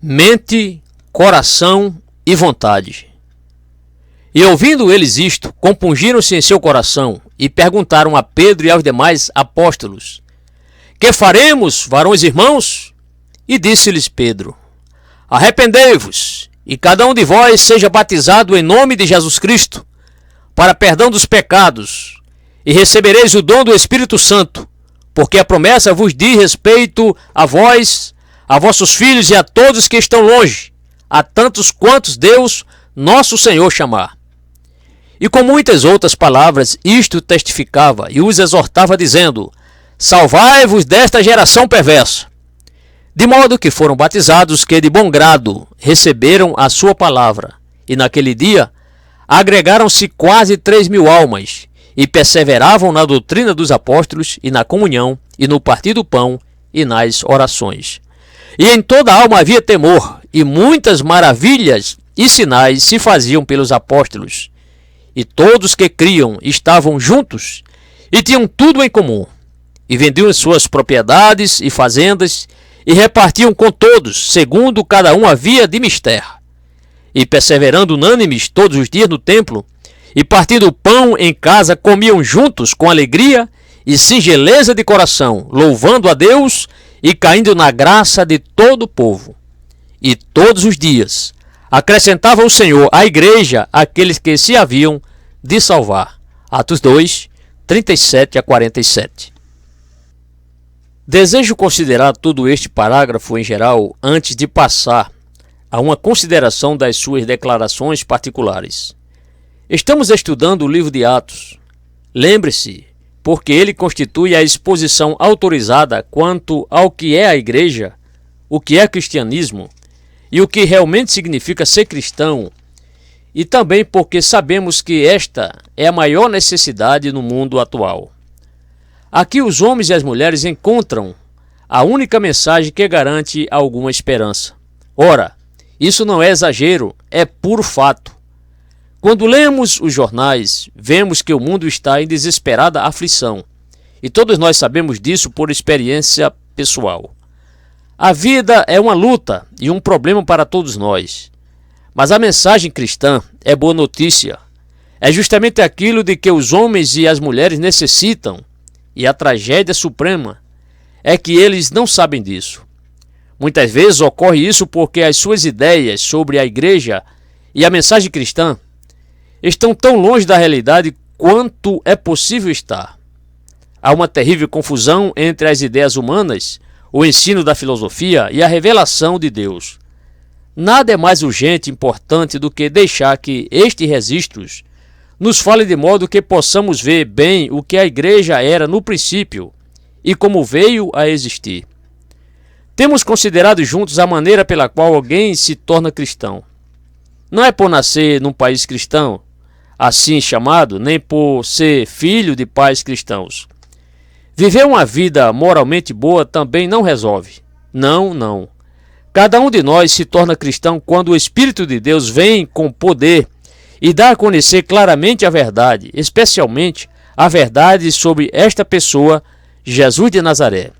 mente, coração e vontade. E ouvindo eles isto, compungiram-se em seu coração e perguntaram a Pedro e aos demais apóstolos: Que faremos, varões irmãos? E disse-lhes Pedro: Arrependei-vos, e cada um de vós seja batizado em nome de Jesus Cristo, para perdão dos pecados, e recebereis o dom do Espírito Santo, porque a promessa vos diz respeito a vós, a vossos filhos e a todos que estão longe, a tantos quantos Deus, nosso Senhor, chamar. E com muitas outras palavras isto testificava e os exortava, dizendo: Salvai-vos desta geração perversa. De modo que foram batizados que de bom grado receberam a sua palavra, e naquele dia agregaram-se quase 3.000 almas, e perseveravam na doutrina dos apóstolos, e na comunhão, e no partir do pão, e nas orações. E em toda a alma havia temor, e muitas maravilhas e sinais se faziam pelos apóstolos. E todos que criam estavam juntos, e tinham tudo em comum, e vendiam suas propriedades e fazendas, e repartiam com todos, segundo cada um havia de mister. E perseverando unânimes todos os dias no templo, e partindo o pão em casa, comiam juntos com alegria e singeleza de coração, louvando a Deus e caindo na graça de todo o povo. E todos os dias acrescentava o Senhor à igreja aqueles que se haviam de salvar. Atos 2, 37 a 47. Desejo considerar todo este parágrafo em geral antes de passar a uma consideração das suas declarações particulares. Estamos estudando o livro de Atos. Lembre-se, porque ele constitui a exposição autorizada quanto ao que é a igreja, o que é cristianismo e o que realmente significa ser cristão, e também porque sabemos que esta é a maior necessidade no mundo atual. Aqui os homens e as mulheres encontram a única mensagem que garante alguma esperança. Ora, isso não é exagero, é puro fato. Quando lemos os jornais, vemos que o mundo está em desesperada aflição, e todos nós sabemos disso por experiência pessoal. A vida é uma luta e um problema para todos nós. Mas a mensagem cristã é boa notícia. É justamente aquilo de que os homens e as mulheres necessitam, e a tragédia suprema é que eles não sabem disso. Muitas vezes ocorre isso porque as suas ideias sobre a igreja e a mensagem cristã estão tão longe da realidade quanto é possível estar. Há uma terrível confusão entre as ideias humanas, o ensino da filosofia e a revelação de Deus. Nada é mais urgente e importante do que deixar que estes registros nos fale de modo que possamos ver bem o que a igreja era no princípio e como veio a existir. Temos considerado juntos a maneira pela qual alguém se torna cristão. Não é por nascer num país cristão, assim chamado, nem por ser filho de pais cristãos. Viver uma vida moralmente boa também não resolve. Não. Cada um de nós se torna cristão quando o Espírito de Deus vem com poder e dá a conhecer claramente a verdade, especialmente a verdade sobre esta pessoa, Jesus de Nazaré.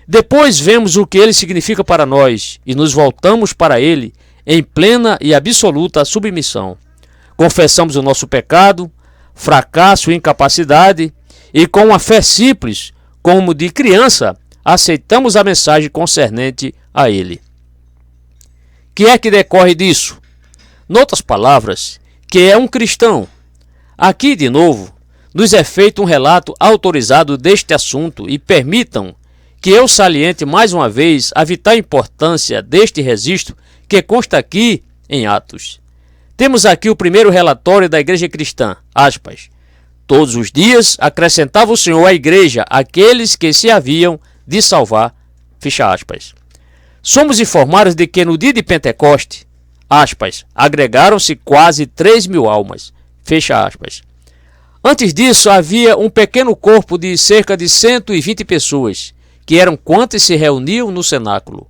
Depois vemos o que ele significa para nós e nos voltamos para ele em plena e absoluta submissão. Confessamos o nosso pecado, fracasso e incapacidade e com uma fé simples, como de criança, aceitamos a mensagem concernente a ele. Que é que decorre disso? Noutras palavras, que é um cristão. Aqui, de novo, nos é feito um relato autorizado deste assunto e permitam que eu saliente mais uma vez a vital importância deste registro que consta aqui em Atos. Temos aqui o primeiro relatório da igreja cristã, aspas, todos os dias acrescentava o Senhor à igreja aqueles que se haviam de salvar, fecha aspas. Somos informados de que no dia de Pentecoste, aspas, agregaram-se quase 3.000 almas, fecha aspas. Antes disso, havia um pequeno corpo de cerca de 120 pessoas, que eram quantas se reuniam no cenáculo.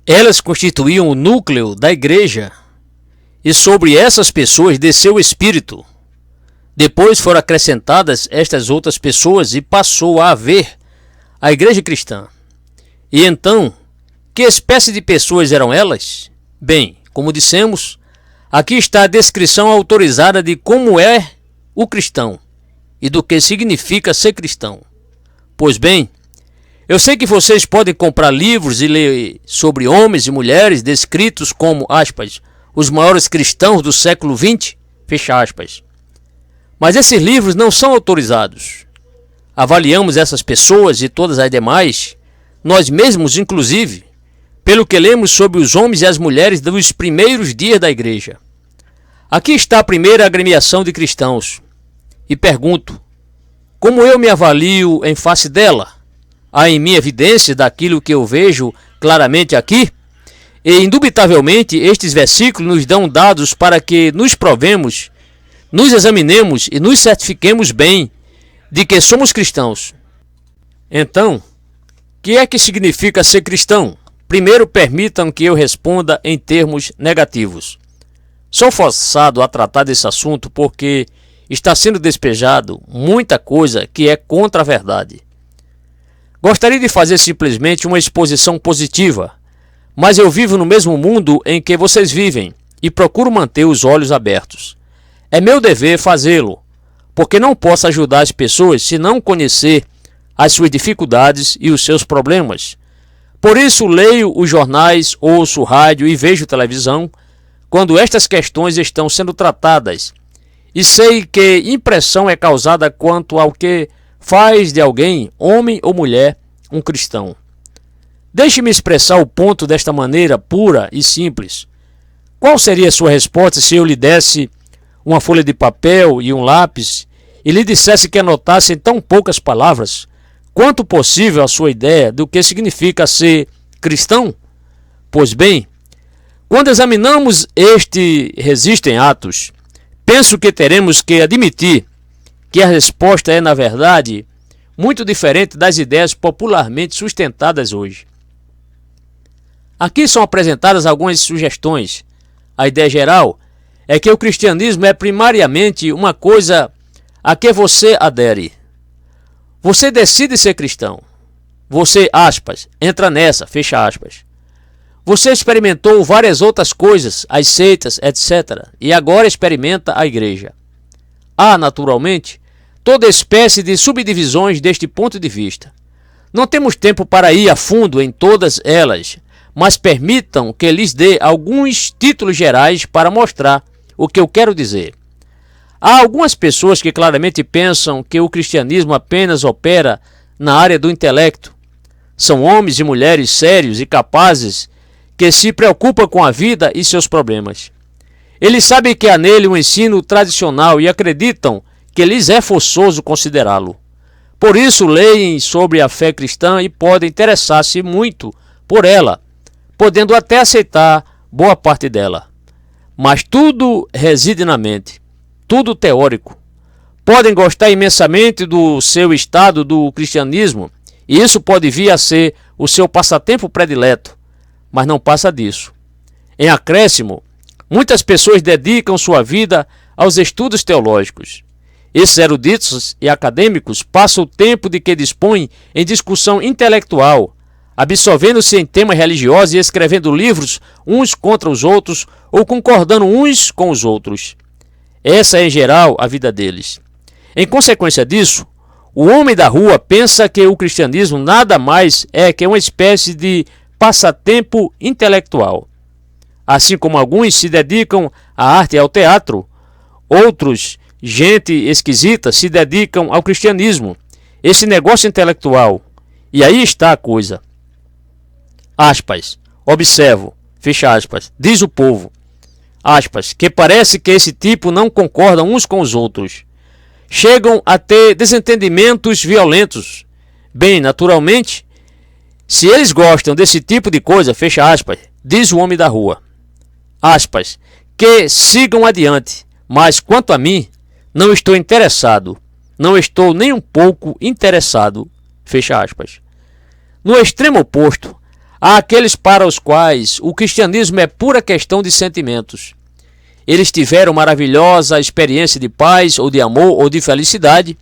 Elas constituíam o núcleo da igreja, e sobre essas pessoas desceu o Espírito. Depois foram acrescentadas estas outras pessoas e passou a haver a igreja cristã. E então, Que espécie de pessoas eram elas? Bem, como dissemos, aqui está a descrição autorizada de como é o cristão e do que significa ser cristão. Pois bem, eu sei que vocês podem comprar livros e ler sobre homens e mulheres descritos como, aspas, os maiores cristãos do século XX, fecha aspas. Mas esses livros não são autorizados. Avaliamos essas pessoas e todas as demais, nós mesmos inclusive, pelo que lemos sobre os homens e as mulheres dos primeiros dias da igreja. Aqui está a primeira agremiação de cristãos. E pergunto, como eu me avalio em face dela? Há em mim evidências daquilo que eu vejo claramente aqui? E indubitavelmente estes versículos nos dão dados para que nos provemos, nos examinemos e nos certifiquemos bem de que somos cristãos. Então, o que é que significa ser cristão? Primeiro, permitam que eu responda em termos negativos. Sou forçado a tratar desse assunto porque está sendo despejado muita coisa que é contra a verdade. Gostaria de fazer simplesmente uma exposição positiva, mas eu vivo no mesmo mundo em que vocês vivem e procuro manter os olhos abertos. É meu dever fazê-lo, porque não posso ajudar as pessoas se não conhecer as suas dificuldades e os seus problemas. Por isso leio os jornais, ouço rádio e vejo televisão quando estas questões estão sendo tratadas, e sei que impressão é causada quanto ao que faz de alguém, homem ou mulher, um cristão. Deixe-me expressar o ponto desta maneira pura e simples. Qual seria a sua resposta se eu lhe desse uma folha de papel e um lápis e lhe dissesse que anotasse em tão poucas palavras quanto possível a sua ideia do que significa ser cristão? Pois bem, quando examinamos este registro em Atos, penso que teremos que admitir que a resposta é, na verdade, muito diferente das ideias popularmente sustentadas hoje. Aqui são apresentadas algumas sugestões. A ideia geral é que o cristianismo é primariamente uma coisa a que você adere. Você decide ser cristão. Você, aspas, entra nessa, fecha aspas. Você experimentou várias outras coisas, as seitas, etc. E agora experimenta a igreja. Há, naturalmente, toda espécie de subdivisões deste ponto de vista. Não temos tempo para ir a fundo em todas elas, mas permitam que lhes dê alguns títulos gerais para mostrar o que eu quero dizer. Há algumas pessoas que claramente pensam que o cristianismo apenas opera na área do intelecto. São homens e mulheres sérios e capazes que se preocupam com a vida e seus problemas. Eles sabem que há nele um ensino tradicional e acreditam que lhes é forçoso considerá-lo. Por isso leem sobre a fé cristã e podem interessar-se muito por ela, podendo até aceitar boa parte dela. Mas tudo reside na mente, tudo teórico. Podem gostar imensamente do seu estado do cristianismo, e isso pode vir a ser o seu passatempo predileto, mas não passa disso. Em acréscimo, muitas pessoas dedicam sua vida aos estudos teológicos. Esses eruditos e acadêmicos passam o tempo de que dispõem em discussão intelectual, absorvendo-se em temas religiosos e escrevendo livros uns contra os outros ou concordando uns com os outros. Essa é, em geral, a vida deles. Em consequência disso, o homem da rua pensa que o cristianismo nada mais é que uma espécie de passatempo intelectual. Assim como alguns se dedicam à arte e ao teatro, outros, gente esquisita, se dedicam ao cristianismo, esse negócio intelectual. E aí está a coisa. Aspas, observo, fecha aspas, diz o povo, aspas, que parece que esse tipo não concorda uns com os outros. Chegam a ter desentendimentos violentos. Bem, naturalmente, se eles gostam desse tipo de coisa, fecha aspas, diz o homem da rua, aspas, que sigam adiante, mas quanto a mim, não estou interessado, não estou nem um pouco interessado, fecha aspas. No extremo oposto, há aqueles para os quais o cristianismo é pura questão de sentimentos. Eles tiveram maravilhosa experiência de paz, ou de amor, ou de felicidade,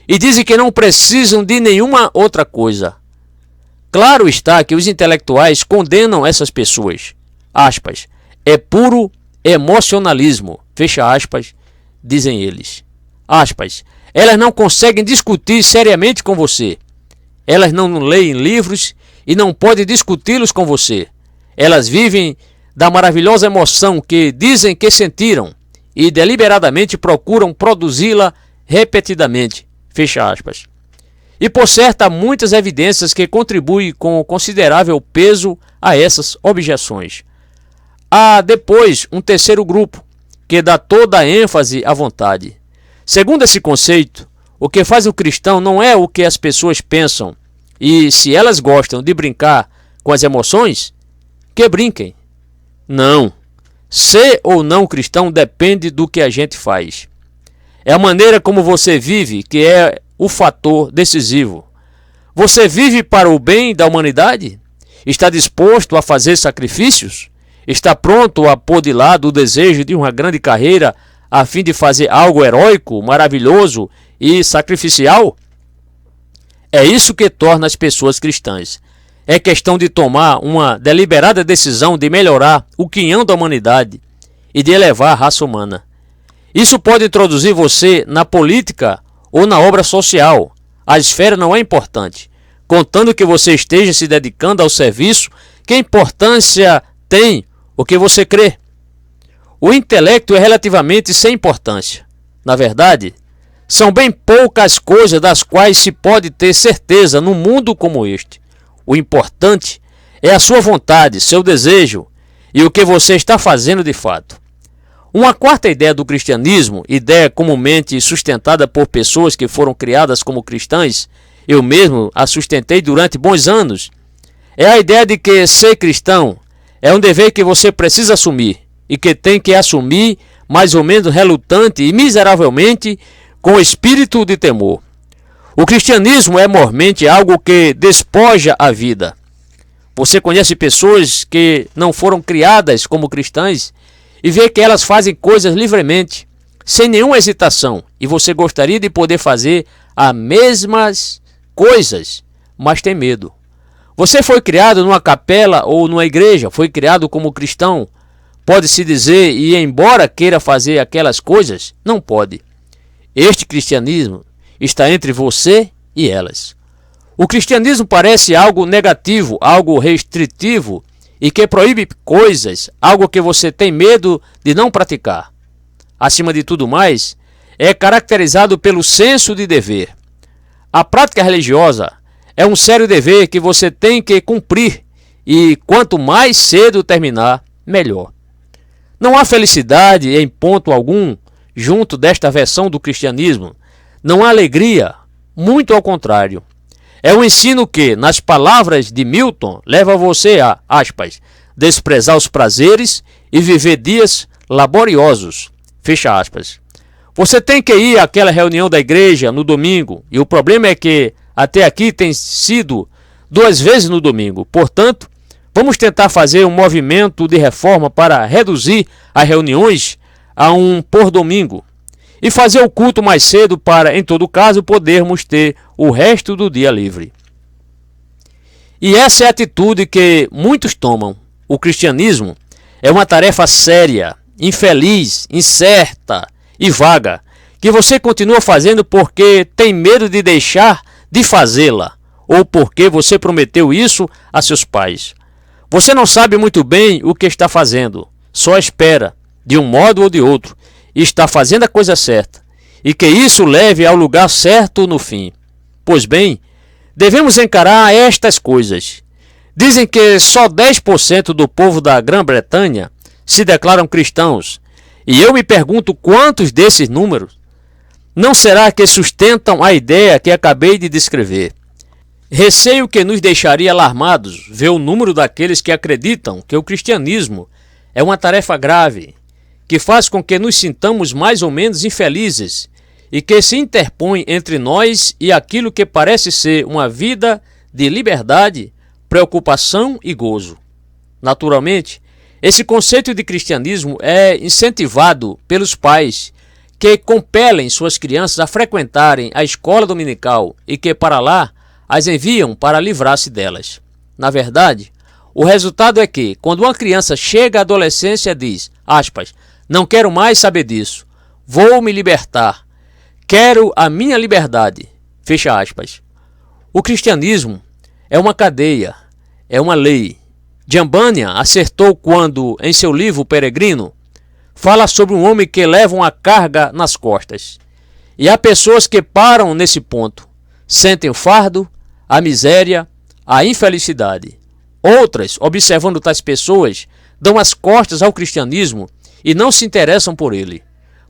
e dizem que não precisam de nenhuma outra coisa. Claro está que os intelectuais condenam essas pessoas. Aspas, é puro emocionalismo, fecha aspas, dizem eles. Aspas, elas não conseguem discutir seriamente com você. Elas não leem livros e não podem discuti-los com você. Elas vivem da maravilhosa emoção que dizem que sentiram e deliberadamente procuram produzi-la repetidamente, fecha aspas. E por certo há muitas evidências que contribuem com considerável peso a essas objeções. Há depois um terceiro grupo, que dá toda a ênfase à vontade. Segundo esse conceito, o que faz o cristão não é o que as pessoas pensam, e se elas gostam de brincar com as emoções, que brinquem. Não. Ser ou não cristão depende do que a gente faz. É a maneira como você vive que é o fator decisivo. Você vive para o bem da humanidade? Está disposto a fazer sacrifícios? Está pronto a pôr de lado o desejo de uma grande carreira a fim de fazer algo heróico, maravilhoso e sacrificial? É isso que torna as pessoas cristãs. É questão de tomar uma deliberada decisão de melhorar o quinhão da humanidade e de elevar a raça humana. Isso pode introduzir você na política ou na obra social. A esfera não é importante. Contanto que você esteja se dedicando ao serviço, que importância tem o que você crê? O intelecto é relativamente sem importância. Na verdade, são bem poucas coisas das quais se pode ter certeza num mundo como este. O importante é a sua vontade, seu desejo e o que você está fazendo de fato. Uma quarta ideia do cristianismo, ideia comumente sustentada por pessoas que foram criadas como cristãs, eu mesmo a sustentei durante bons anos, é a ideia de que ser cristão é um dever que você precisa assumir e que tem que assumir mais ou menos relutante e miseravelmente com espírito de temor. O cristianismo é mormente algo que despoja a vida. Você conhece pessoas que não foram criadas como cristãs e vê que elas fazem coisas livremente, sem nenhuma hesitação, e você gostaria de poder fazer as mesmas coisas, mas tem medo. Você foi criado numa capela ou numa igreja, foi criado como cristão, pode-se dizer, e embora queira fazer aquelas coisas, não pode. Este cristianismo está entre você e elas. O cristianismo parece algo negativo, algo restritivo e que proíbe coisas, algo que você tem medo de não praticar. Acima de tudo mais, é caracterizado pelo senso de dever. A prática religiosa é um sério dever que você tem que cumprir e quanto mais cedo terminar, melhor. Não há felicidade em ponto algum junto desta versão do cristianismo. Não há alegria, muito ao contrário. É um ensino que, nas palavras de Milton, leva você a, aspas, desprezar os prazeres e viver dias laboriosos, fecha aspas. Você tem que ir àquela reunião da igreja no domingo, e o problema é que até aqui tem sido 2 vezes no domingo. Portanto, vamos tentar fazer um movimento de reforma para reduzir as reuniões a um por domingo e fazer o culto mais cedo para, em todo caso, podermos ter o resto do dia livre. E essa é a atitude que muitos tomam. O cristianismo é uma tarefa séria, infeliz, incerta e vaga, que você continua fazendo porque tem medo de deixar de fazê-la, ou porque você prometeu isso a seus pais. Você não sabe muito bem o que está fazendo, só espera, de um modo ou de outro, e está fazendo a coisa certa, e que isso leve ao lugar certo no fim. Pois bem, devemos encarar estas coisas. Dizem que só 10% do povo da Grã-Bretanha se declaram cristãos, e eu me pergunto quantos desses números não será que sustentam a ideia que acabei de descrever. Receio que nos deixaria alarmados ver o número daqueles que acreditam que o cristianismo é uma tarefa grave, que faz com que nos sintamos mais ou menos infelizes e que se interpõe entre nós e aquilo que parece ser uma vida de liberdade, preocupação e gozo. Naturalmente, esse conceito de cristianismo é incentivado pelos pais que compelem suas crianças a frequentarem a escola dominical e que para lá as enviam para livrar-se delas. Na verdade, o resultado é que, quando uma criança chega à adolescência, diz, aspas, não quero mais saber disso, vou me libertar, quero a minha liberdade, fecha aspas. O cristianismo é uma cadeia, é uma lei. John Bunyan acertou quando, em seu livro O Peregrino, fala sobre um homem que leva uma carga nas costas. E há pessoas que param nesse ponto, sentem o fardo, a miséria, a infelicidade. Outras, observando tais pessoas, dão as costas ao cristianismo e não se interessam por ele.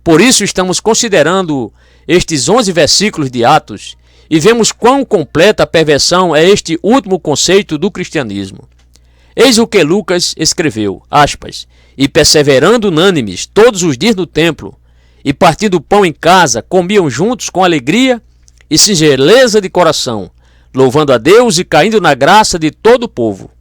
Por isso estamos considerando estes 11 versículos de Atos e vemos quão completa a perversão é este último conceito do cristianismo. Eis o que Lucas escreveu, aspas, e perseverando unânimes todos os dias no templo, e partindo o pão em casa, comiam juntos com alegria e singeleza de coração, louvando a Deus e caindo na graça de todo o povo.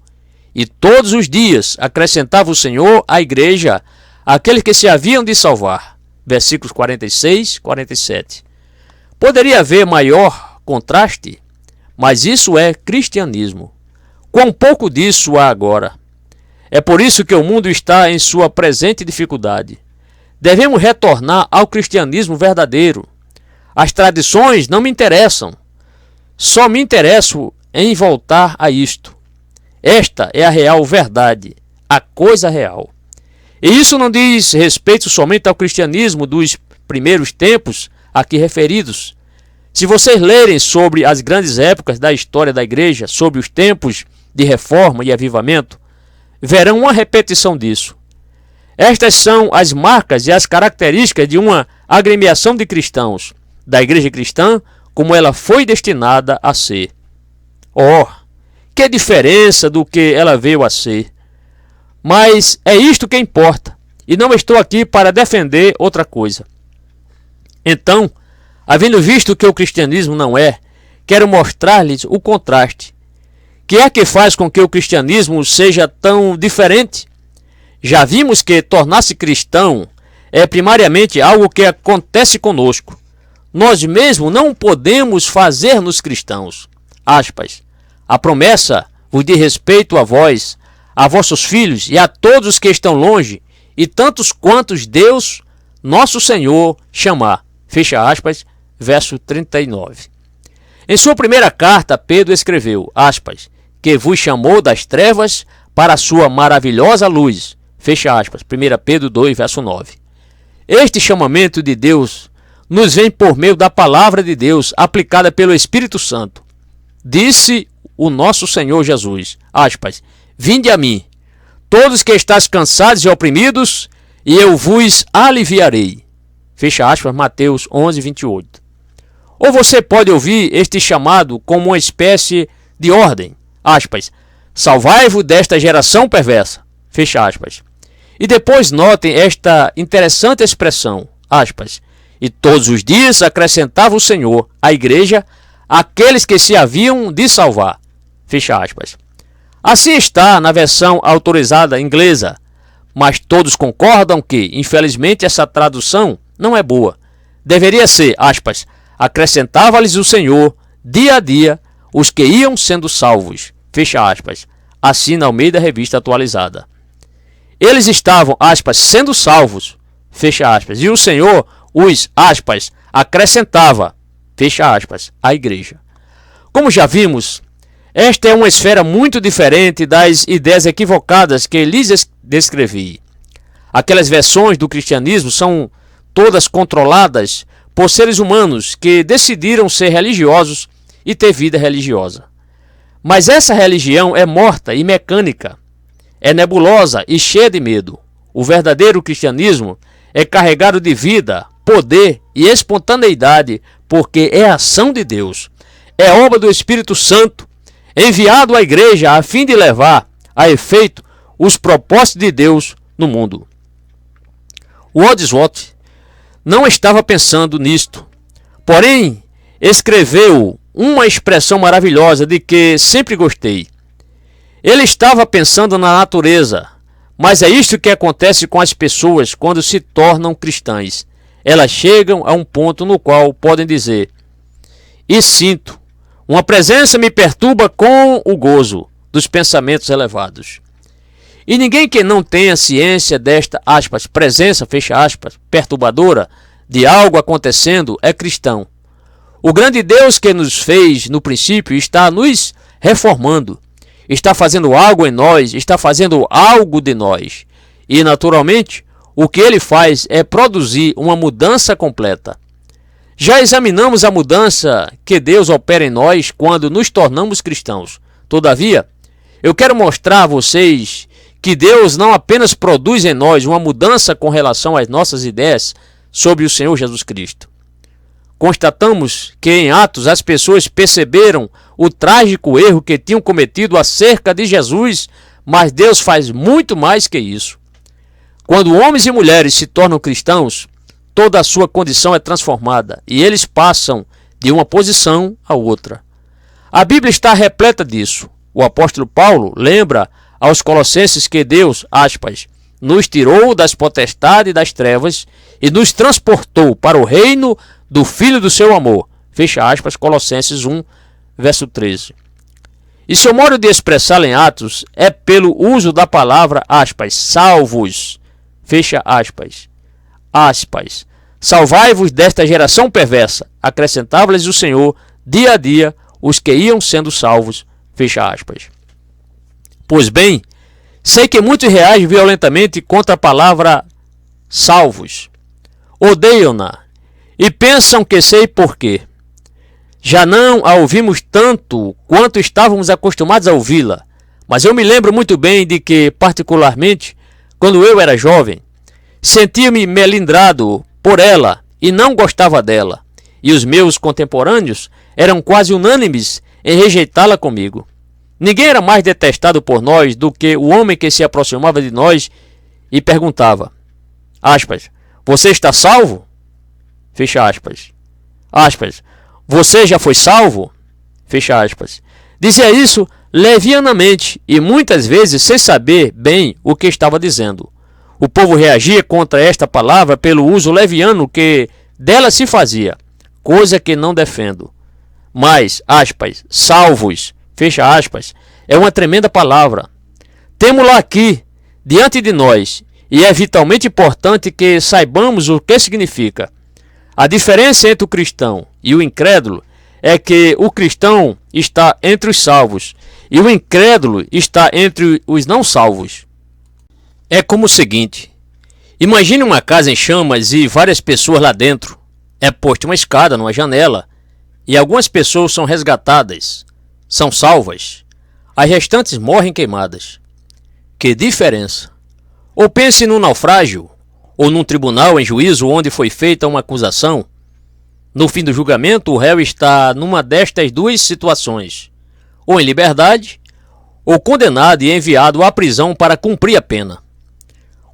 E todos os dias acrescentava o Senhor à igreja aqueles que se haviam de salvar. Versículos 46 e 47. Poderia haver maior contraste, mas isso é cristianismo. Quão pouco disso há agora. É por isso que o mundo está em sua presente dificuldade. Devemos retornar ao cristianismo verdadeiro. As tradições não me interessam. Só me interesso em voltar a isto. Esta é a real verdade, a coisa real. E isso não diz respeito somente ao cristianismo dos primeiros tempos aqui referidos. Se vocês lerem sobre as grandes épocas da história da igreja, sobre os tempos de reforma e avivamento, verão uma repetição disso. Estas são as marcas e as características de uma agremiação de cristãos, da igreja cristã como ela foi destinada a ser. Oh, que diferença do que ela veio a ser! Mas é isto que importa, e não estou aqui para defender outra coisa. Então, havendo visto que o cristianismo não é, quero mostrar-lhes o contraste. Que é que faz com que o cristianismo seja tão diferente? Já vimos que tornar-se cristão é primariamente algo que acontece conosco. Nós mesmos não podemos fazer-nos cristãos. Aspas. A promessa vos diz respeito a vós, a vossos filhos e a todos os que estão longe, e tantos quantos Deus, nosso Senhor, chamar. Fecha aspas, verso 39. Em sua primeira carta, Pedro escreveu, aspas, que vos chamou das trevas para a sua maravilhosa luz. Fecha aspas, 1 Pedro 2, verso 9. Este chamamento de Deus nos vem por meio da palavra de Deus aplicada pelo Espírito Santo. Disse o nosso Senhor Jesus, aspas, vinde a mim, todos que estáis cansados e oprimidos, e eu vos aliviarei. Fecha aspas, Mateus 11, 28. Ou você pode ouvir este chamado como uma espécie de ordem, aspas, salvai-vos desta geração perversa, fecha aspas. E depois notem esta interessante expressão, aspas, e todos os dias acrescentava o Senhor à igreja aqueles que se haviam de salvar, fecha aspas. Assim está na versão autorizada inglesa, mas todos concordam que, infelizmente, essa tradução não é boa. Deveria ser, aspas, acrescentava-lhes o Senhor, dia a dia, os que iam sendo salvos, fecha aspas, assim na Almeida Revista Atualizada. Eles estavam, aspas, sendo salvos, fecha aspas, e o Senhor os, aspas, acrescentava, fecha aspas, à igreja. Como já vimos, esta é uma esfera muito diferente das ideias equivocadas que lhes descrevi. Aquelas versões do cristianismo são todas controladas por seres humanos que decidiram ser religiosos e ter vida religiosa. Mas essa religião é morta e mecânica, é nebulosa e cheia de medo. O verdadeiro cristianismo é carregado de vida, poder e espontaneidade, porque é ação de Deus. É obra do Espírito Santo, enviado à igreja a fim de levar a efeito os propósitos de Deus no mundo. Wordsworth não estava pensando nisto, porém escreveu uma expressão maravilhosa de que sempre gostei. Ele estava pensando na natureza, mas é isto que acontece com as pessoas quando se tornam cristãs. Elas chegam a um ponto no qual podem dizer, e sinto, uma presença me perturba com o gozo dos pensamentos elevados. E ninguém que não tenha ciência desta, aspas, presença, fecha aspas, perturbadora, de algo acontecendo, é cristão. O grande Deus que nos fez no princípio está nos reformando, está fazendo algo em nós, está fazendo algo de nós. E, naturalmente, o que ele faz é produzir uma mudança completa. Já examinamos a mudança que Deus opera em nós quando nos tornamos cristãos. Todavia, eu quero mostrar a vocês que Deus não apenas produz em nós uma mudança com relação às nossas ideias sobre o Senhor Jesus Cristo. Constatamos que em Atos as pessoas perceberam o trágico erro que tinham cometido acerca de Jesus, mas Deus faz muito mais que isso. Quando homens e mulheres se tornam cristãos, toda a sua condição é transformada e eles passam de uma posição a outra. A Bíblia está repleta disso. O apóstolo Paulo lembra aos Colossenses que Deus, aspas, nos tirou das potestades das trevas e nos transportou para o reino do Filho do seu amor. Fecha aspas, Colossenses 1, verso 13. E seu modo de expressá-lo em Atos é pelo uso da palavra, aspas, salvos. Fecha aspas. Aspas. Salvai-vos desta geração perversa. Acrescentava-lhes o Senhor, dia a dia, os que iam sendo salvos. Fecha aspas. Pois bem, sei que muitos reagem violentamente contra a palavra salvos. Odeiam-na e pensam que sei por quê. Já não a ouvimos tanto quanto estávamos acostumados a ouvi-la, mas eu me lembro muito bem de que, particularmente, quando eu era jovem, sentia-me melindrado por ela e não gostava dela, e os meus contemporâneos eram quase unânimes em rejeitá-la comigo. Ninguém era mais detestado por nós do que o homem que se aproximava de nós e perguntava, aspas, você está salvo? Fecha aspas. Aspas, você já foi salvo? Fecha aspas. Dizia isso levianamente e muitas vezes sem saber bem o que estava dizendo. O povo reagia contra esta palavra pelo uso leviano que dela se fazia, coisa que não defendo. Mas, aspas, salvos, fecha aspas, é uma tremenda palavra. Temo-la aqui, diante de nós, e é vitalmente importante que saibamos o que significa. A diferença entre o cristão e o incrédulo é que o cristão está entre os salvos e o incrédulo está entre os não salvos. É como o seguinte: imagine uma casa em chamas e várias pessoas lá dentro. É posta uma escada numa janela e algumas pessoas são resgatadas, são salvas. As restantes morrem queimadas. Que diferença! Ou pense num naufrágio, ou num tribunal em juízo onde foi feita uma acusação. No fim do julgamento, o réu está numa destas duas situações, ou em liberdade, ou condenado e enviado à prisão para cumprir a pena.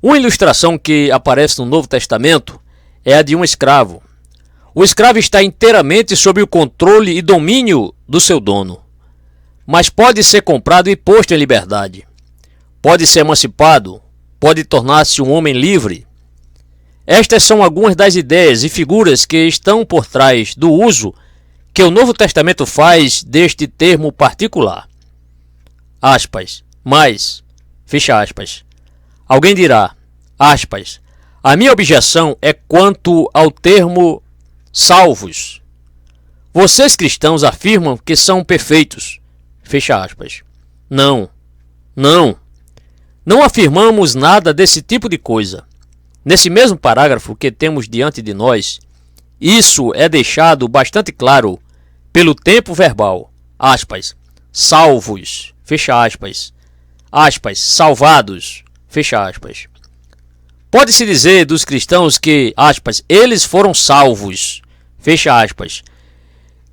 Uma ilustração que aparece no Novo Testamento é a de um escravo. O escravo está inteiramente sob o controle e domínio do seu dono, mas pode ser comprado e posto em liberdade. Pode ser emancipado, pode tornar-se um homem livre. Estas são algumas das ideias e figuras que estão por trás do uso que o Novo Testamento faz deste termo particular. Aspas, mas, fecha aspas. Alguém dirá, aspas, a minha objeção é quanto ao termo salvos. Vocês cristãos afirmam que são perfeitos. Fecha aspas. Não afirmamos nada desse tipo de coisa. Nesse mesmo parágrafo que temos diante de nós, isso é deixado bastante claro pelo tempo verbal. Aspas, salvos, fecha aspas. Aspas, salvados, fecha aspas. Pode-se dizer dos cristãos que, aspas, eles foram salvos, fecha aspas,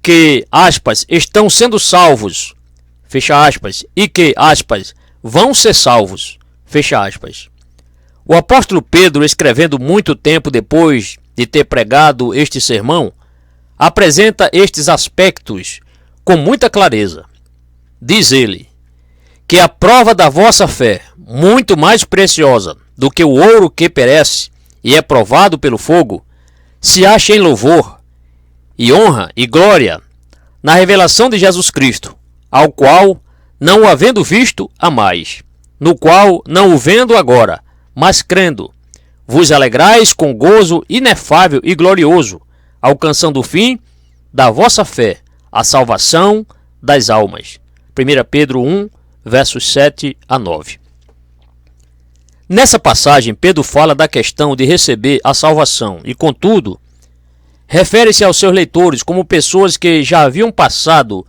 que, aspas, estão sendo salvos, fecha aspas, e que, aspas, vão ser salvos, fecha aspas. O apóstolo Pedro, escrevendo muito tempo depois de ter pregado este sermão, apresenta estes aspectos com muita clareza. Diz ele, que a prova da vossa fé, muito mais preciosa do que o ouro que perece e é provado pelo fogo, se acha em louvor e honra e glória na revelação de Jesus Cristo, ao qual não o havendo visto, amais, no qual, não o vendo agora, mas crendo, vos alegrais com gozo inefável e glorioso, alcançando o fim da vossa fé, a salvação das almas. 1 Pedro 1, versos 7 a 9. Nessa passagem, Pedro fala da questão de receber a salvação e, contudo, refere-se aos seus leitores como pessoas que já haviam passado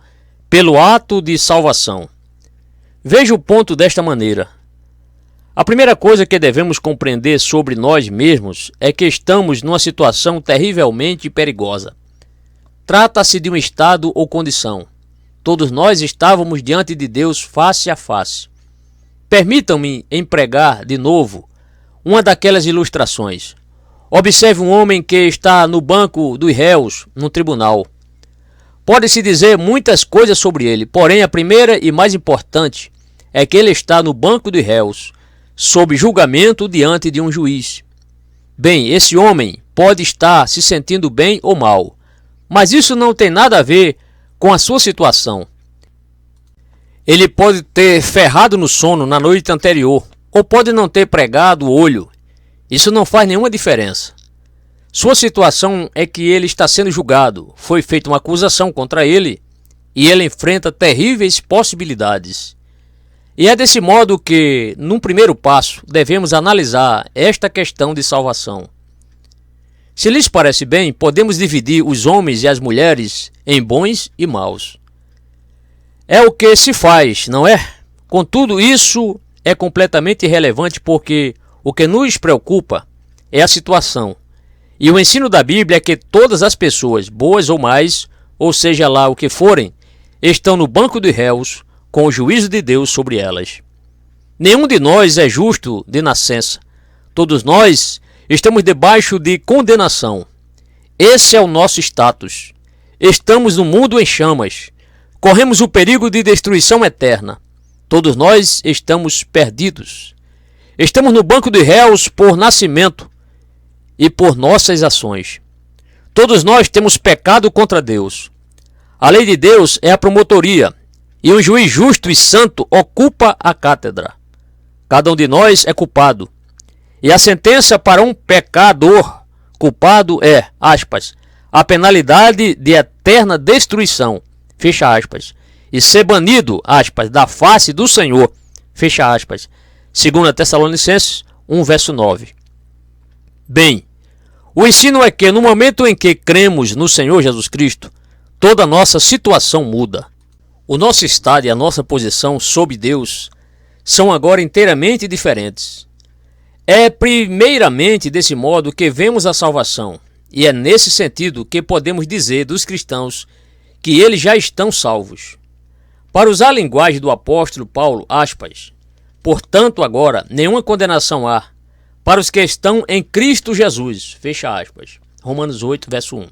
pelo ato de salvação. Veja o ponto desta maneira. A primeira coisa que devemos compreender sobre nós mesmos é que estamos numa situação terrivelmente perigosa. Trata-se de um estado ou condição. Todos nós estávamos diante de Deus face a face. Permitam-me empregar de novo uma daquelas ilustrações. Observe um homem que está no banco dos réus, no tribunal. Pode-se dizer muitas coisas sobre ele, porém a primeira e mais importante é que ele está no banco dos réus, sob julgamento diante de um juiz. Bem, esse homem pode estar se sentindo bem ou mal, mas isso não tem nada a ver com a sua situação. Ele pode ter ferrado no sono na noite anterior, ou pode não ter pregado o olho. Isso não faz nenhuma diferença. Sua situação é que ele está sendo julgado, foi feita uma acusação contra ele, e ele enfrenta terríveis possibilidades. E é desse modo que, num primeiro passo, devemos analisar esta questão de salvação. Se lhes parece bem, podemos dividir os homens e as mulheres em bons e maus. É o que se faz, não é? Contudo, isso é completamente irrelevante porque o que nos preocupa é a situação. E o ensino da Bíblia é que todas as pessoas, boas ou mais, ou seja lá o que forem, estão no banco dos réus com o juízo de Deus sobre elas. Nenhum de nós é justo de nascença. Todos nós estamos debaixo de condenação. Esse é o nosso status. Estamos no mundo em chamas. Corremos o perigo de destruição eterna. Todos nós estamos perdidos. Estamos no banco dos réus por nascimento e por nossas ações. Todos nós temos pecado contra Deus. A lei de Deus é a promotoria e um juiz justo e santo ocupa a cátedra. Cada um de nós é culpado. E a sentença para um pecador culpado é, aspas, a penalidade de eterna destruição, fecha aspas, e ser banido, aspas, da face do Senhor, fecha aspas, 2 Tessalonicenses 1, verso 9. Bem, o ensino é que no momento em que cremos no Senhor Jesus Cristo, toda a nossa situação muda. O nosso estado e a nossa posição sob Deus são agora inteiramente diferentes. É primeiramente desse modo que vemos a salvação, e é nesse sentido que podemos dizer dos cristãos que eles já estão salvos. Para usar a linguagem do apóstolo Paulo, aspas, portanto agora nenhuma condenação há para os que estão em Cristo Jesus, fecha aspas, Romanos 8, verso 1.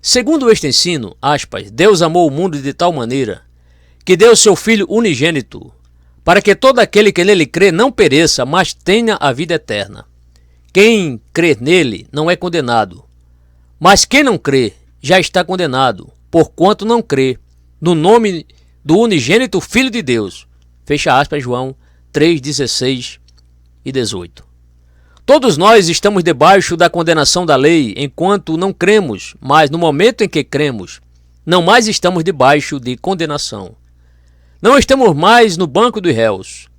Segundo este ensino, aspas, Deus amou o mundo de tal maneira que deu seu Filho unigênito, para que todo aquele que nele crê não pereça, mas tenha a vida eterna. Quem crê nele não é condenado, mas quem não crê já está condenado, porquanto não crê no nome do unigênito Filho de Deus. Fecha aspas, João 3, 16 e 18. Todos nós estamos debaixo da condenação da lei enquanto não cremos, mas no momento em que cremos, não mais estamos debaixo de condenação. Não estamos mais no banco dos réus.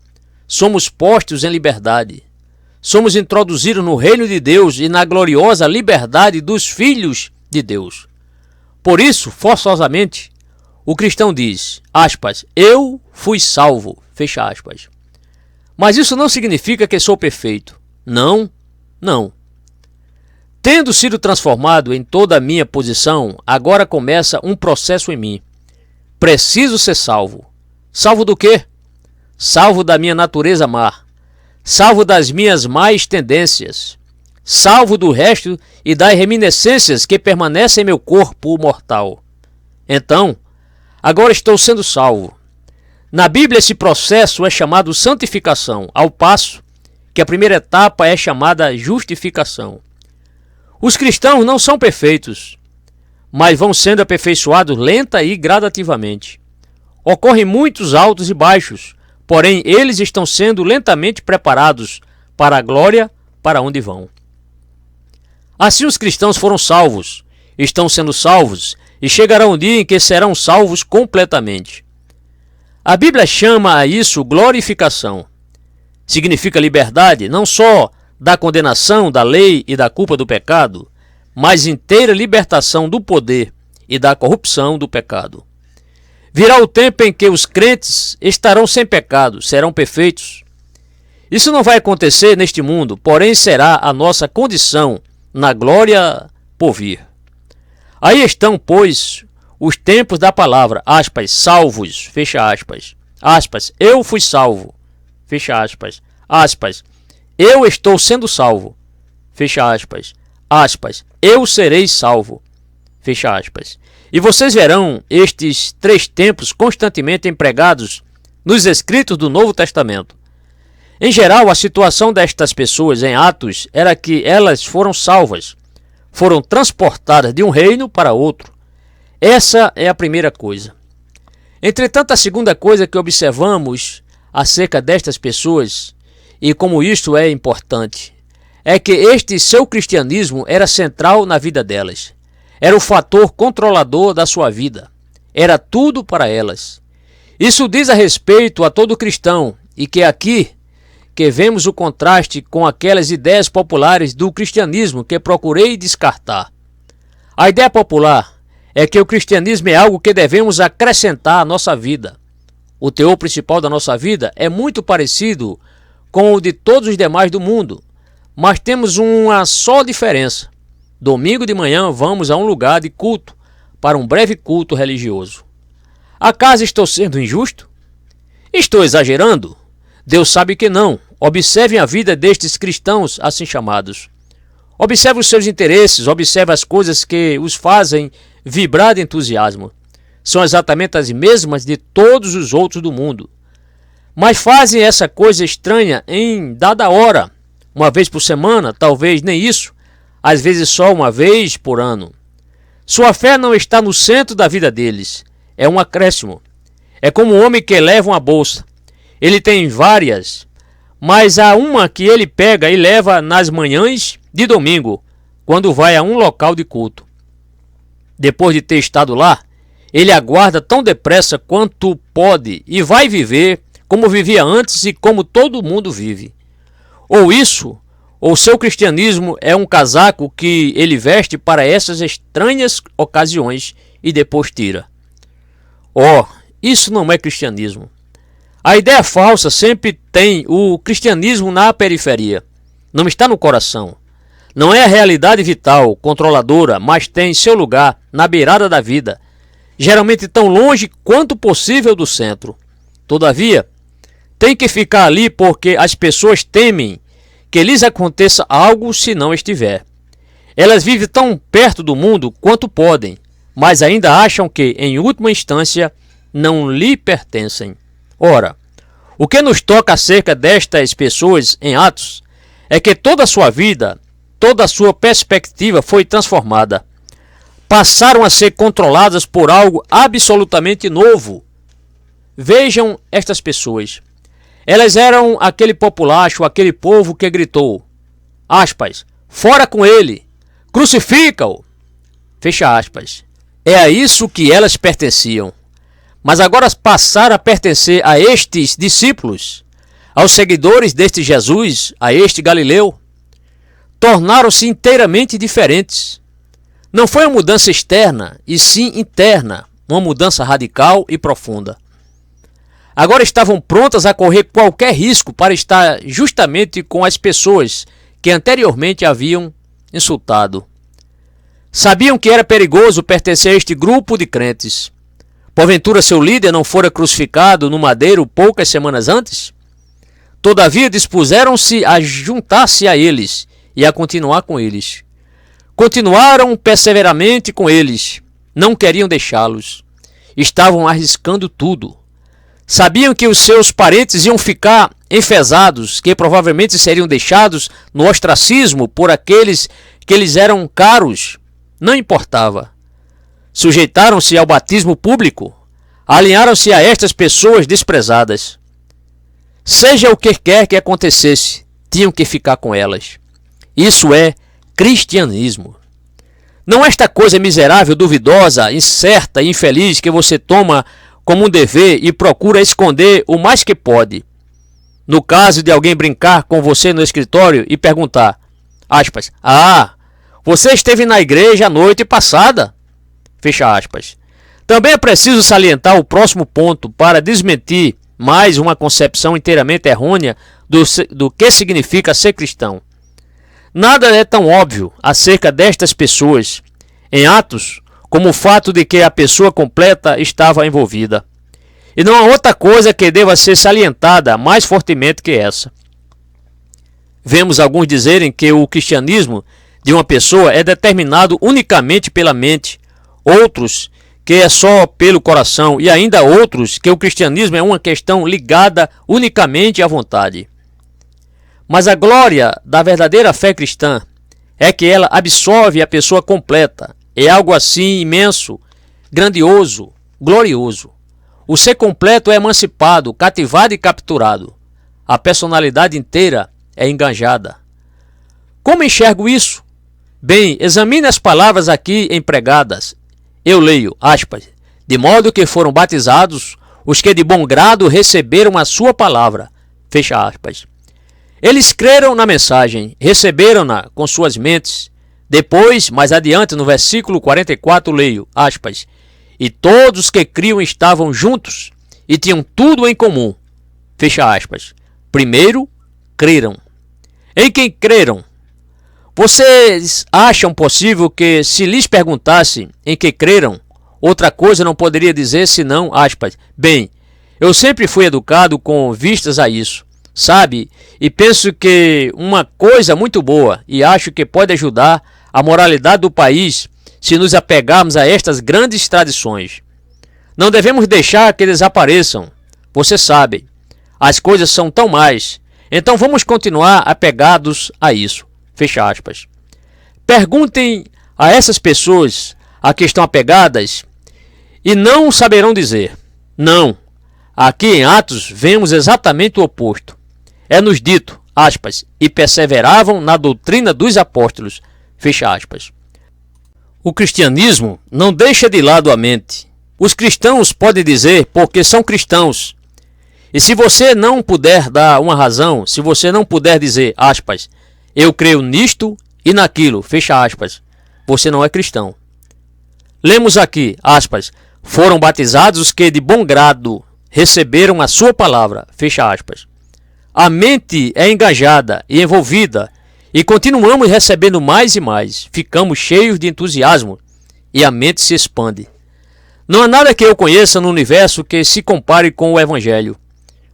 Somos postos em liberdade. Somos introduzidos no reino de Deus e na gloriosa liberdade dos filhos de Deus. Por isso, forçosamente, o cristão diz, aspas, eu fui salvo, fecha aspas. Mas isso não significa que sou perfeito. Não, não. Tendo sido transformado em toda a minha posição, agora começa um processo em mim. Preciso ser salvo. Salvo do quê? Salvo da minha natureza má. Salvo das minhas más tendências. Salvo do resto e das reminiscências que permanecem em meu corpo mortal. Então, agora estou sendo salvo. Na Bíblia esse processo é chamado santificação, ao passo que a primeira etapa é chamada justificação. Os cristãos não são perfeitos, mas vão sendo aperfeiçoados lenta e gradativamente. ocorrem muitos altos e baixos, porém eles estão sendo lentamente preparados para a glória para onde vão. Assim os cristãos foram salvos, estão sendo salvos e chegará um dia em que serão salvos completamente. A Bíblia chama a isso glorificação. Significa liberdade não só da condenação, da lei e da culpa do pecado, mas inteira libertação do poder e da corrupção do pecado. Virá o tempo em que os crentes estarão sem pecado, serão perfeitos. Isso não vai acontecer neste mundo, porém será a nossa condição na glória por vir. Aí estão, pois, os tempos da palavra, aspas, salvos, fecha aspas, eu fui salvo, fecha aspas, eu estou sendo salvo, fecha aspas, eu serei salvo, fecha aspas. E vocês verão estes três tempos constantemente empregados nos escritos do Novo Testamento. Em geral, a situação destas pessoas em Atos era que elas foram salvas, foram transportadas de um reino para outro. Essa é a primeira coisa. Entretanto, a segunda coisa que observamos acerca destas pessoas, e como isto é importante, é que este seu cristianismo era central na vida delas. Era o fator controlador da sua vida. Era tudo para elas. Isso diz a respeito a todo cristão, e que aqui que vemos o contraste com aquelas ideias populares do cristianismo que procurei descartar. A ideia popular é que o cristianismo é algo que devemos acrescentar à nossa vida. O teor principal da nossa vida é muito parecido com o de todos os demais do mundo, mas temos uma só diferença. Domingo de manhã vamos a um lugar de culto, para um breve culto religioso. Acaso estou sendo injusto? Estou exagerando? Deus sabe que não. Observem a vida destes cristãos assim chamados. Observe os seus interesses, observe as coisas que os fazem vibrar de entusiasmo. São exatamente as mesmas de todos os outros do mundo. Mas fazem essa coisa estranha em dada hora, uma vez por semana, talvez nem isso, às vezes só uma vez por ano. Sua fé não está no centro da vida deles, é um acréscimo. É como um homem que leva uma bolsa. Ele tem várias, mas há uma que ele pega e leva nas manhãs de domingo, quando vai a um local de culto. Depois de ter estado lá, ele aguarda tão depressa quanto pode e vai viver como vivia antes e como todo mundo vive. Ou isso, ou seu cristianismo é um casaco que ele veste para essas estranhas ocasiões e depois tira. Oh, isso não é cristianismo. A ideia falsa sempre tem o cristianismo na periferia. Não está no coração. Não é a realidade vital, controladora, mas tem seu lugar na beirada da vida, geralmente tão longe quanto possível do centro. Todavia, tem que ficar ali porque as pessoas temem que lhes aconteça algo se não estiver. Elas vivem tão perto do mundo quanto podem, mas ainda acham que, em última instância, não lhe pertencem. Ora, o que nos toca acerca destas pessoas em Atos é que toda a sua vida, toda a sua perspectiva foi transformada. Passaram a ser controladas por algo absolutamente novo. Vejam estas pessoas. Elas eram aquele populacho, aquele povo que gritou, aspas, fora com ele, crucifica-o, fecha aspas. É a isso que elas pertenciam. Mas agora passaram a pertencer a estes discípulos, aos seguidores deste Jesus, a este Galileu. Tornaram-se inteiramente diferentes. Não foi uma mudança externa, e sim interna, uma mudança radical e profunda. Agora estavam prontas a correr qualquer risco para estar justamente com as pessoas que anteriormente haviam insultado. Sabiam que era perigoso pertencer a este grupo de crentes. Porventura seu líder não fora crucificado no madeiro poucas semanas antes? Todavia dispuseram-se a juntar-se a eles e a continuar com eles. Continuaram perseveramente com eles. Não queriam deixá-los. Estavam arriscando tudo. Sabiam que os seus parentes iam ficar enfesados, que provavelmente seriam deixados no ostracismo por aqueles que lhes eram caros. Não importava. Sujeitaram-se ao batismo público. alinharam-se a estas pessoas desprezadas. Seja o que quer que acontecesse, tinham que ficar com elas. Isso é cristianismo. Não esta coisa miserável, duvidosa, incerta e infeliz que você toma como um dever e procura esconder o mais que pode. No caso de alguém brincar com você no escritório e perguntar, aspas, você esteve na igreja a noite passada? Fecha aspas. Também é preciso salientar o próximo ponto para desmentir mais uma concepção inteiramente errônea do que significa ser cristão. Nada é tão óbvio acerca destas pessoas em Atos como o fato de que a pessoa completa estava envolvida. E não há outra coisa que deva ser salientada mais fortemente que essa. Vemos alguns dizerem que o cristianismo de uma pessoa é determinado unicamente pela mente, outros que é só pelo coração e ainda outros que o cristianismo é uma questão ligada unicamente à vontade. Mas a glória da verdadeira fé cristã é que ela absorve a pessoa completa. É algo assim imenso, grandioso, glorioso. O ser completo é emancipado, cativado e capturado. A personalidade inteira é enganjada. Como enxergo isso? Bem, examine as palavras aqui empregadas. Eu leio, aspas, de modo que foram batizados os que de bom grado receberam a sua palavra. Fecha aspas. Eles creram na mensagem, receberam-na com suas mentes. Depois, mais adiante, no versículo 44, leio, aspas, e todos os que criam estavam juntos e tinham tudo em comum. Fecha aspas. Primeiro, creram. Em quem creram? Vocês acham possível que, se lhes perguntasse em que creram, outra coisa não poderia dizer senão, aspas, bem, eu sempre fui educado com vistas a isso, sabe? E penso que uma coisa muito boa e acho que pode ajudar a moralidade do país se nos apegarmos a estas grandes tradições. Não devemos deixar que desapareçam. Você sabe, as coisas são tão mais. Então vamos continuar apegados a isso. Fecha aspas. Perguntem a essas pessoas a que estão apegadas e não saberão dizer. Não. Aqui em Atos vemos exatamente o oposto. É-nos dito, aspas, e perseveravam na doutrina dos apóstolos. Fecha aspas. O cristianismo não deixa de lado a mente. Os cristãos podem dizer porque são cristãos. E se você não puder dar uma razão, se você não puder dizer, aspas, eu creio nisto e naquilo, fecha aspas, você não é cristão. Lemos aqui, aspas, foram batizados os que de bom grado receberam a sua palavra, fecha aspas. A mente é engajada e envolvida e continuamos recebendo mais e mais, ficamos cheios de entusiasmo e a mente se expande. Não há nada que eu conheça no universo que se compare com o Evangelho.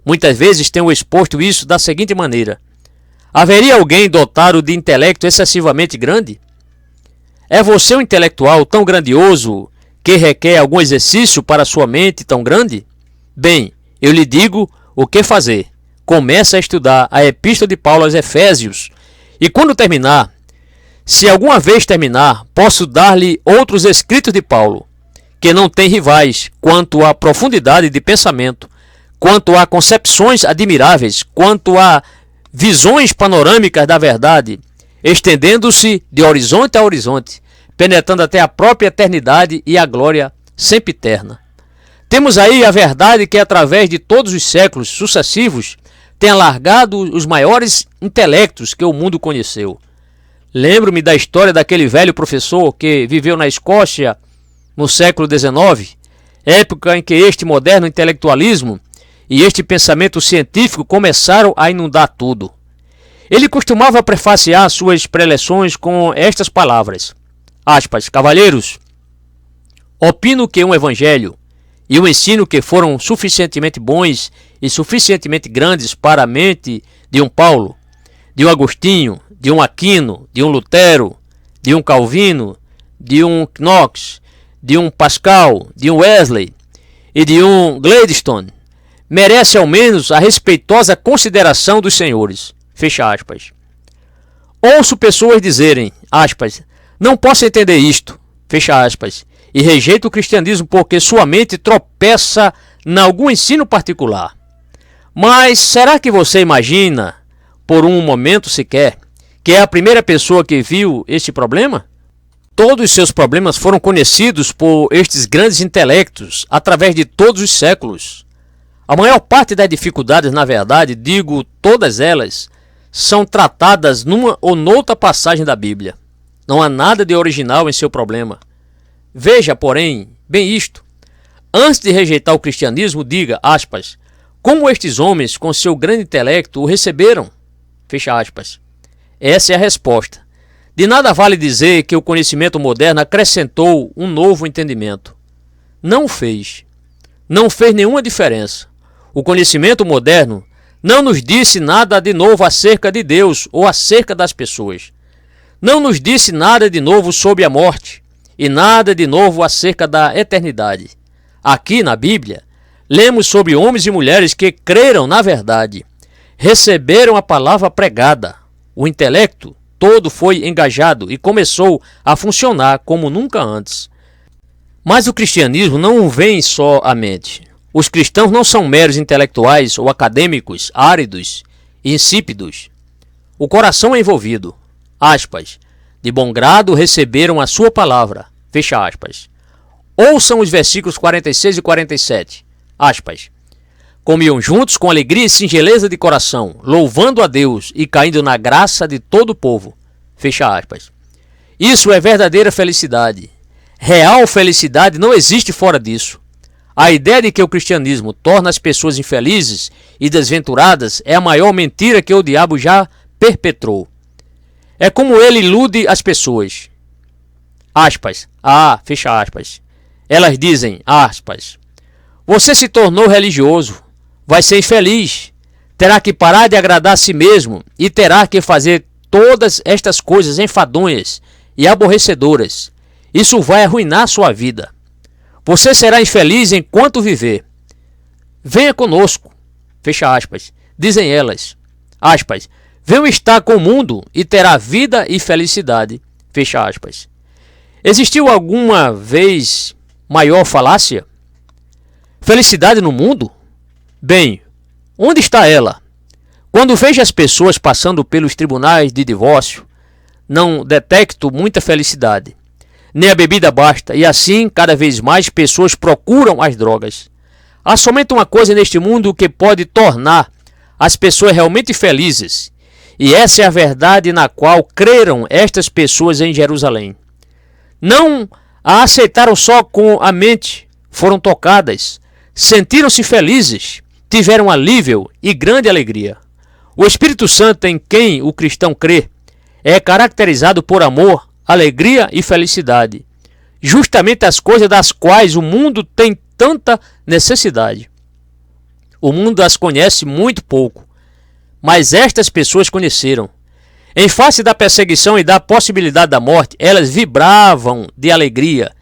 Muitas vezes tenho exposto isso da seguinte maneira. Haveria alguém dotado de intelecto excessivamente grande? É você um intelectual tão grandioso que requer algum exercício para sua mente tão grande? Bem, eu lhe digo o que fazer. Comece a estudar a Epístola de Paulo aos Efésios e quando terminar, se alguma vez terminar, posso dar-lhe outros escritos de Paulo, que não têm rivais quanto à profundidade de pensamento, quanto a concepções admiráveis, quanto a visões panorâmicas da verdade, estendendo-se de horizonte a horizonte, penetrando até a própria eternidade e a glória sempiterna. Temos aí a verdade que, através de todos os séculos sucessivos, tem alargado os maiores intelectos que o mundo conheceu. Lembro-me da história daquele velho professor que viveu na Escócia no século XIX, época em que este moderno intelectualismo e este pensamento científico começaram a inundar tudo. Ele costumava prefaciar suas preleções com estas palavras, aspas, cavalheiros, opino que um evangelho e um ensino que foram suficientemente bons e suficientemente grandes para a mente de um Paulo, de um Agostinho, de um Aquino, de um Lutero, de um Calvino, de um Knox, de um Pascal, de um Wesley e de um Gladstone, merece ao menos a respeitosa consideração dos senhores. Fecha aspas. Ouço pessoas dizerem, aspas, não posso entender isto, fecha aspas, e rejeita o cristianismo porque sua mente tropeça em algum ensino particular. Mas será que você imagina, por um momento sequer, que é a primeira pessoa que viu este problema? Todos os seus problemas foram conhecidos por estes grandes intelectos através de todos os séculos. A maior parte das dificuldades, na verdade, digo todas elas, são tratadas numa ou noutra passagem da Bíblia. Não há nada de original em seu problema. Veja, porém, bem isto. Antes de rejeitar o cristianismo, diga, aspas, como estes homens, com seu grande intelecto, o receberam? Fecha aspas. Essa é a resposta. De nada vale dizer que o conhecimento moderno acrescentou um novo entendimento. Não o fez. Não fez nenhuma diferença. O conhecimento moderno não nos disse nada de novo acerca de Deus ou acerca das pessoas. Não nos disse nada de novo sobre a morte e nada de novo acerca da eternidade. Aqui na Bíblia, lemos sobre homens e mulheres que creram na verdade, receberam a palavra pregada, o intelecto todo foi engajado e começou a funcionar como nunca antes. Mas o cristianismo não vem só à mente. Os cristãos não são meros intelectuais ou acadêmicos áridos e insípidos. O coração é envolvido. Aspas, de bom grado receberam a sua palavra. Fecha aspas. Ouçam os versículos 46 e 47. Aspas. Comiam juntos com alegria e singeleza de coração, louvando a Deus e caindo na graça de todo o povo. Fecha aspas. Isso é verdadeira felicidade. Real felicidade não existe fora disso. A ideia de que o cristianismo torna as pessoas infelizes e desventuradas é a maior mentira que o diabo já perpetrou. É como ele ilude as pessoas. Aspas. Fecha aspas. Elas dizem, aspas, você se tornou religioso, vai ser infeliz, terá que parar de agradar a si mesmo e terá que fazer todas estas coisas enfadonhas e aborrecedoras. Isso vai arruinar sua vida. Você será infeliz enquanto viver. Venha conosco, fecha aspas, dizem elas, aspas, venha estar com o mundo e terá vida e felicidade, fecha aspas. Existiu alguma vez maior falácia? Felicidade no mundo? Bem, onde está ela? Quando vejo as pessoas passando pelos tribunais de divórcio, não detecto muita felicidade. Nem a bebida basta, e assim, cada vez mais pessoas procuram as drogas. Há somente uma coisa neste mundo que pode tornar as pessoas realmente felizes, e essa é a verdade na qual creram estas pessoas em Jerusalém. Não a aceitaram só com a mente, foram tocadas, sentiram-se felizes, tiveram alívio e grande alegria. O Espírito Santo em quem o cristão crê é caracterizado por amor, alegria e felicidade, justamente as coisas das quais o mundo tem tanta necessidade. O mundo as conhece muito pouco, mas estas pessoas conheceram. Em face da perseguição e da possibilidade da morte, elas vibravam de alegria,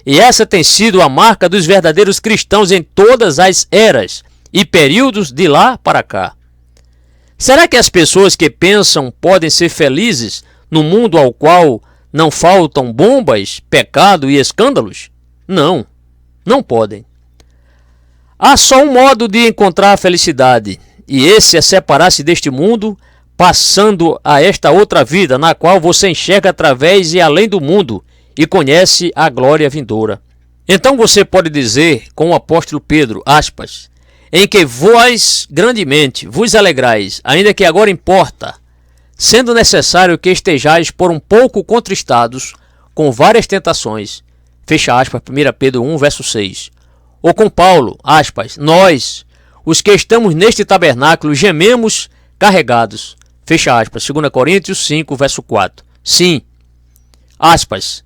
e essa tem sido a marca dos verdadeiros cristãos em todas as eras e períodos de lá para cá. Será que as pessoas que pensam podem ser felizes no mundo ao qual não faltam bombas, pecado e escândalos? Não, não podem. Há só um modo de encontrar a felicidade, e esse é separar-se deste mundo, passando a esta outra vida, na qual você enxerga através e além do mundo, e conhece a glória vindoura. Então você pode dizer, com o apóstolo Pedro, aspas, em que vós grandemente vos alegrais, ainda que agora importa, sendo necessário que estejais por um pouco contristados com várias tentações. Fecha aspas, 1 Pedro 1, verso 6. Ou com Paulo, aspas, nós, os que estamos neste tabernáculo, gememos carregados. Fecha aspas, 2 Coríntios 5, verso 4. Sim, aspas,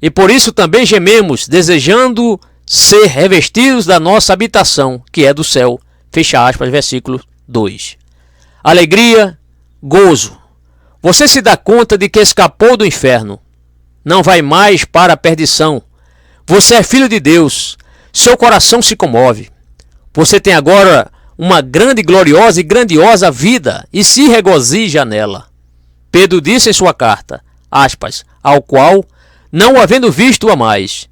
e por isso também gememos, desejando ser revestidos da nossa habitação, que é do céu. Fecha aspas, versículo 2. Alegria, gozo. Você se dá conta de que escapou do inferno. Não vai mais para a perdição. Você é filho de Deus. Seu coração se comove. Você tem agora uma grande, gloriosa e grandiosa vida e se regozija nela. Pedro disse em sua carta, aspas, ao qual, não o havendo visto a mais,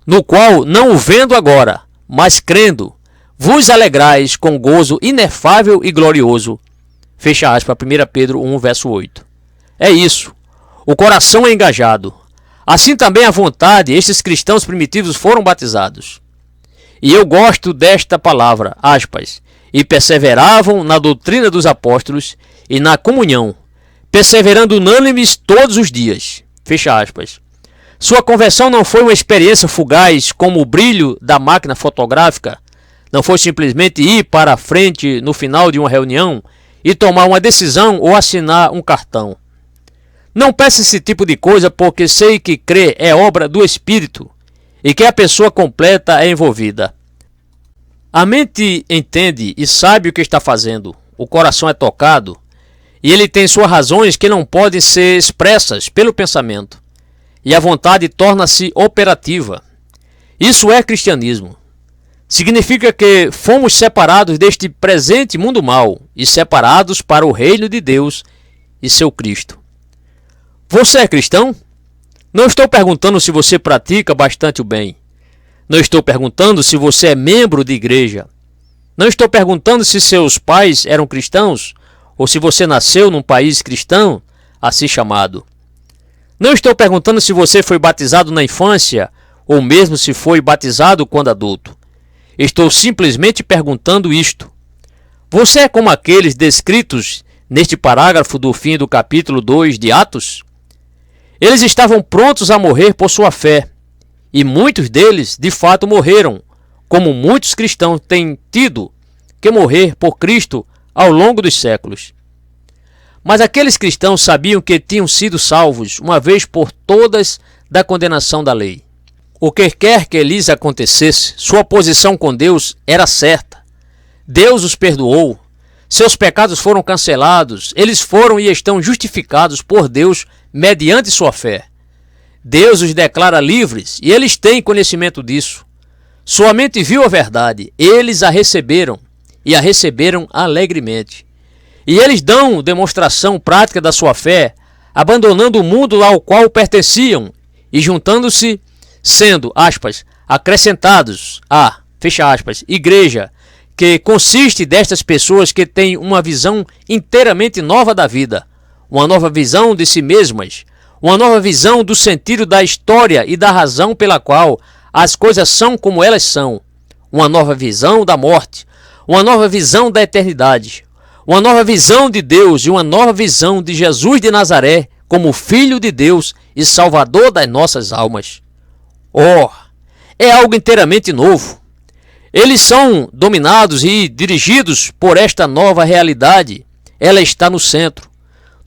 no qual, não o vendo agora, mas crendo, vos alegrais com gozo inefável e glorioso. Fecha aspas, 1 Pedro 1, verso 8. É isso. O coração é engajado. Assim também à vontade, estes cristãos primitivos foram batizados. E eu gosto desta palavra, aspas, e perseveravam na doutrina dos apóstolos e na comunhão, perseverando unânimes todos os dias. Fecha aspas. Sua conversão não foi uma experiência fugaz como o brilho da máquina fotográfica. Não foi simplesmente ir para a frente no final de uma reunião e tomar uma decisão ou assinar um cartão. Não peça esse tipo de coisa porque sei que crer é obra do Espírito e que a pessoa completa é envolvida. A mente entende e sabe o que está fazendo. O coração é tocado e ele tem suas razões que não podem ser expressas pelo pensamento. E a vontade torna-se operativa. Isso é cristianismo. Significa que fomos separados deste presente mundo mau e separados para o reino de Deus e seu Cristo. Você é cristão? Não estou perguntando se você pratica bastante o bem. Não estou perguntando se você é membro de igreja. Não estou perguntando se seus pais eram cristãos ou se você nasceu num país cristão, assim chamado. Não estou perguntando se você foi batizado na infância ou mesmo se foi batizado quando adulto. Estou simplesmente perguntando isto. Você é como aqueles descritos neste parágrafo do fim do capítulo 2 de Atos? Eles estavam prontos a morrer por sua fé, e muitos deles de fato morreram, como muitos cristãos têm tido que morrer por Cristo ao longo dos séculos. Mas aqueles cristãos sabiam que tinham sido salvos uma vez por todas da condenação da lei. O que quer que lhes acontecesse, sua posição com Deus era certa. Deus os perdoou, seus pecados foram cancelados, eles foram e estão justificados por Deus mediante sua fé. Deus os declara livres e eles têm conhecimento disso. Sua mente viu a verdade, eles a receberam e a receberam alegremente. E eles dão demonstração prática da sua fé, abandonando o mundo ao qual pertenciam e juntando-se, sendo, aspas, acrescentados a, fecha aspas, igreja, que consiste destas pessoas que têm uma visão inteiramente nova da vida, uma nova visão de si mesmas, uma nova visão do sentido da história e da razão pela qual as coisas são como elas são, uma nova visão da morte, uma nova visão da eternidade, uma nova visão de Deus e uma nova visão de Jesus de Nazaré como Filho de Deus e Salvador das nossas almas. Oh, é algo inteiramente novo. Eles são dominados e dirigidos por esta nova realidade. Ela está no centro.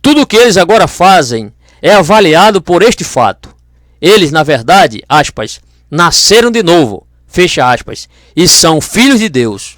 Tudo o que eles agora fazem é avaliado por este fato. Eles, na verdade, aspas, nasceram de novo, fecha aspas, e são filhos de Deus.